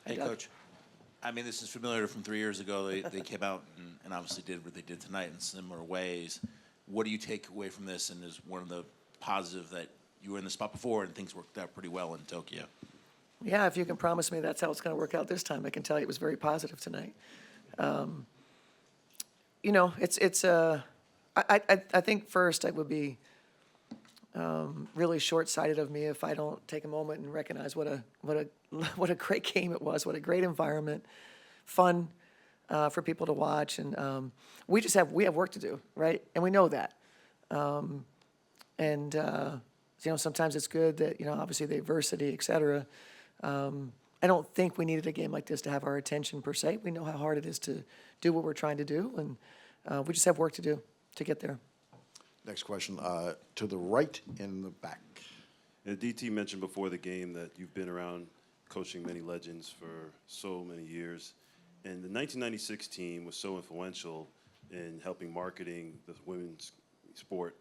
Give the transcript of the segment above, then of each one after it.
Hey, Doug. Coach. I mean, this is familiar from 3 years ago. They came out and obviously did what they did tonight in similar ways. What do you take away from this? And is one of the positive that you were in the spot before and things worked out pretty well in Tokyo? Yeah, if you can promise me that's how it's going to work out this time, I can tell you it was very positive tonight. You know, I think first it would be really short-sighted of me if I don't take a moment and recognize what a great game it was, what a great environment, fun for people to watch, and we have work to do, right? And we know that. And you know, sometimes it's good that, you know, obviously the adversity, et cetera. I don't think we needed a game like this to have our attention per se. We know how hard it is to do what we're trying to do, and we just have work to do to get there. Next question, to the right in the back. And DT mentioned before the game that you've been around coaching many legends for so many years. And the 1996 team was so influential in helping marketing the women's sport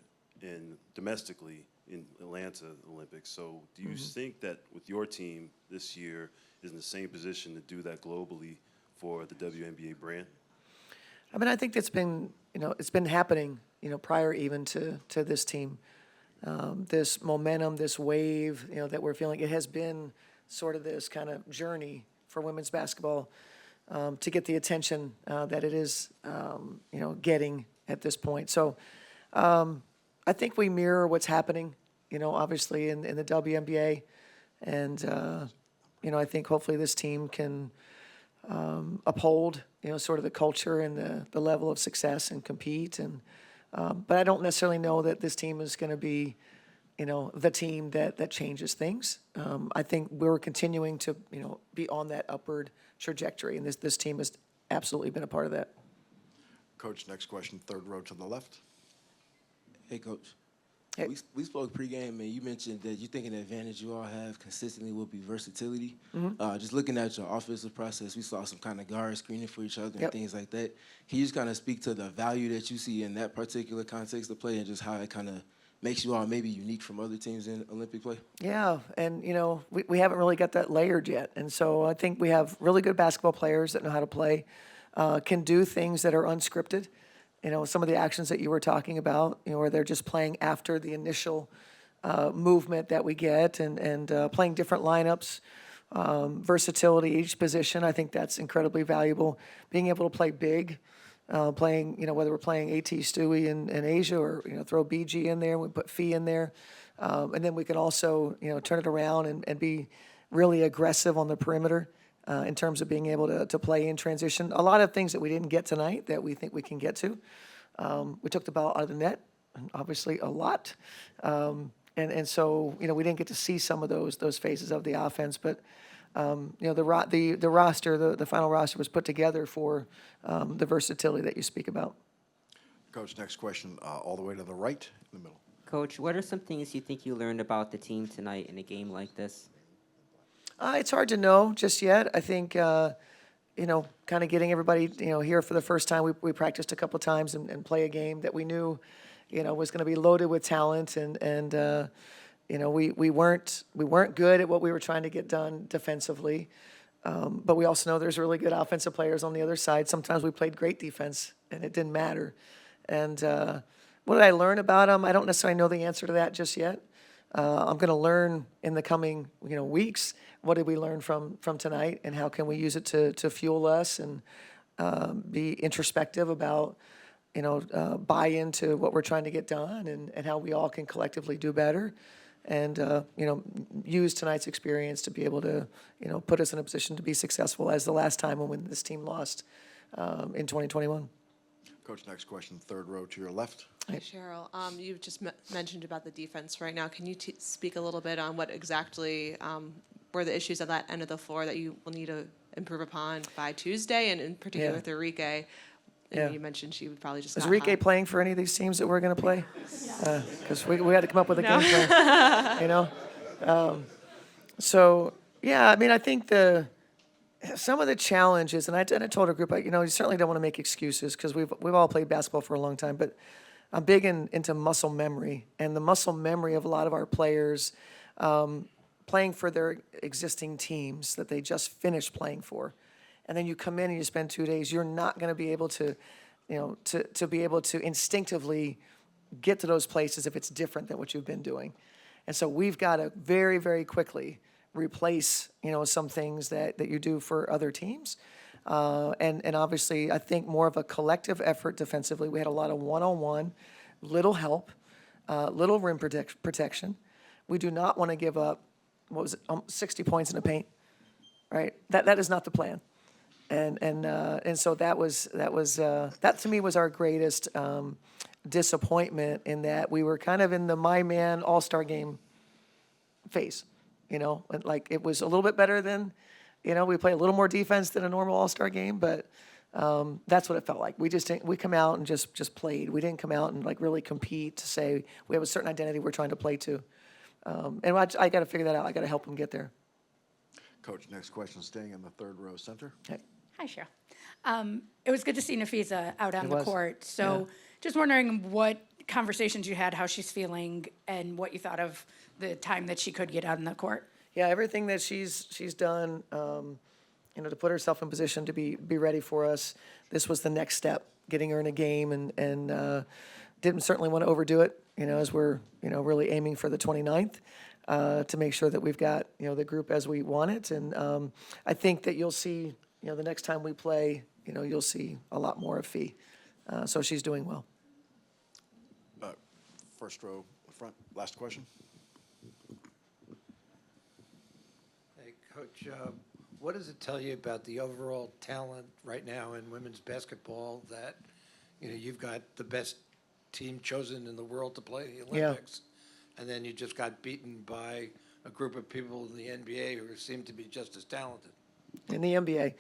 domestically in Atlanta Olympics. So do you think that with your team this year is in the same position to do that globally for the WNBA brand? I mean, I think it's been, you know, it's been happening, you know, prior even to this team. This momentum, this wave, you know, that we're feeling, it has been sort of this kind of journey for women's basketball to get the attention that it is, you know, getting at this point. So I think we mirror what's happening, you know, obviously in the WNBA. And, you know, I think hopefully this team can uphold, you know, sort of the culture and the level of success and compete. And but I don't necessarily know that this team is going to be, you know, the team that changes things. I think we're continuing to, you know, be on that upward trajectory, and this team has absolutely been a part of that. Coach, next question, third row to the left. Hey, Coach. Hey. We spoke pregame, and you mentioned that you think an advantage you all have consistently will be versatility. Just looking at your offensive process, we saw some kind of guard screening for each other and things like that. Can you just kind of speak to the value that you see in that particular context of play and just how it kind of makes you all maybe unique from other teams in Olympic play? Yeah, and, you know, we haven't really got that layered yet. And so I think we have really good basketball players that know how to play, can do things that are unscripted. You know, some of the actions that you were talking about, you know, where they're just playing after the initial movement that we get and playing different lineups, versatility, each position. I think that's incredibly valuable. Being able to play big, playing, you know, whether we're playing AT Stewie in Asia or, you know, throw BG in there, we put Fee in there. And then we can also, you know, turn it around and be really aggressive on the perimeter. In terms of being able to play in transition. A lot of things that we didn't get tonight that we think we can get to. We took the ball out of the net, obviously a lot. And so, you know, we didn't get to see some of those phases of the offense. But, you know, the roster, the final roster was put together for the versatility that you speak about. Coach, next question, all the way to the right in the middle. Coach, what are some things you think you learned about the team tonight in a game like this? It's hard to know just yet. I think, you know, kind of getting everybody, you know, here for the first time. We practiced a couple of times and play a game that we knew, you know, was going to be loaded with talent. And you know, we weren't good at what we were trying to get done defensively. But we also know there's really good offensive players on the other side. Sometimes we played great defense, and it didn't matter. And what did I learn about them? I don't necessarily know the answer to that just yet. I'm going to learn in the coming, you know, weeks. What did we learn from tonight, and how can we use it to fuel us and be introspective about, you know, buy into what we're trying to get done and how we all can collectively do better, and you know, use tonight's experience to be able to, you know, put us in a position to be successful as the last time when this team lost in 2021. Coach, next question, third row to your left. Hi, Cheryl. You just mentioned about the defense right now. Can you speak a little bit on what exactly were the issues at that end of the floor that you will need to improve upon by Tuesday, and in particular with Enrique? You mentioned she would probably just Is not Enrique have... playing for any of these teams that we're going to play? Because we had to come up with a game plan, you know? So, yeah, I mean, I think some of the challenges, and I told our group, you know, you certainly don't want to make excuses because we've all played basketball for a long time, but I'm big into muscle memory, and the muscle memory of a lot of our players playing for their existing teams that they just finished playing for, and then you come in and you spend 2 days, you're not going to be able to, to be able to instinctively get to those places if it's different than what you've been doing. And so we've got to very, very quickly replace, some things that you do for other teams. And obviously, I think more of a collective effort defensively. We had a lot of one-on-one, little help, little rim protection. We do not want to give up, 60 points in the paint, right? That is not the plan. And so that to me was our greatest disappointment, in that we were kind of in the my man all-star game phase, and like it was a little bit better than, we play a little more defense than a normal all-star game, but that's what it felt like. We come out and just played. We didn't come out and like really compete to say we have a certain identity we're trying to play to. And I got to figure that out. I got to help them get there. Coach, next question, staying in the third row center. Okay. Hi, Cheryl. It was good to see Nafisa out on It the was, court. So just wondering what conversations you had, how she's feeling, and what you thought of the time that she could get out on the court. Yeah, everything that she's done, to put herself in position to be ready for us. This was the next step, getting her in a game, and didn't certainly want to overdo it, as we're, really aiming for the 29th, to make sure that we've got, the group as we want it. And I think that you'll see, the next time we play, you'll see a lot more of Fee. So she's doing well. First row, front, last question. Hey, Coach, what does it tell you about the overall talent right now in women's basketball that, you've got the best team chosen in the world to play the Olympics, and then you just got beaten by a group of people in the NBA who seem to be just as talented? In the NBA.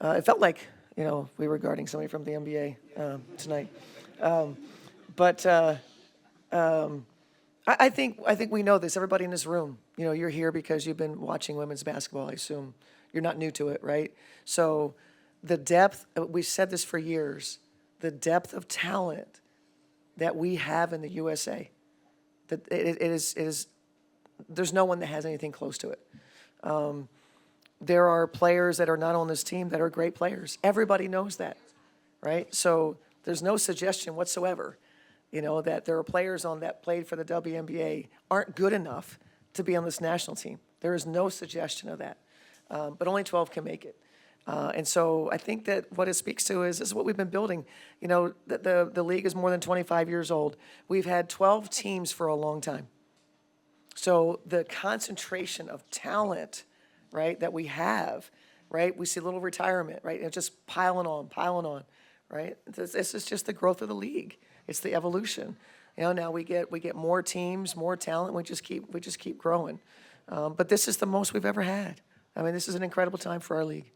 It felt like, we were guarding somebody from the NBA tonight. I think we know this. Everybody in this room, you're here because you've been watching women's basketball. I assume you're not new to it, right? So the depth, we've said this for years, the depth of talent that we have in the USA, that it is there's no one that has anything close to it. There are players that are not on this team that are great players. Everybody knows that, right? So there's no suggestion whatsoever, that there are players on that played for the WNBA aren't good enough to be on this national team. There is no suggestion of that. But only 12 can make it. And so I think that what it speaks to is what we've been building. The league is more than 25 years old. We've had 12 teams for a long time. So the concentration of talent, right, that we have, right, we see a little retirement, right, and just piling on, right? This is just the growth of the league. It's the evolution. Now we get more teams, more talent. We just keep growing. But this is the most we've ever had. I mean, this is an incredible time for our league.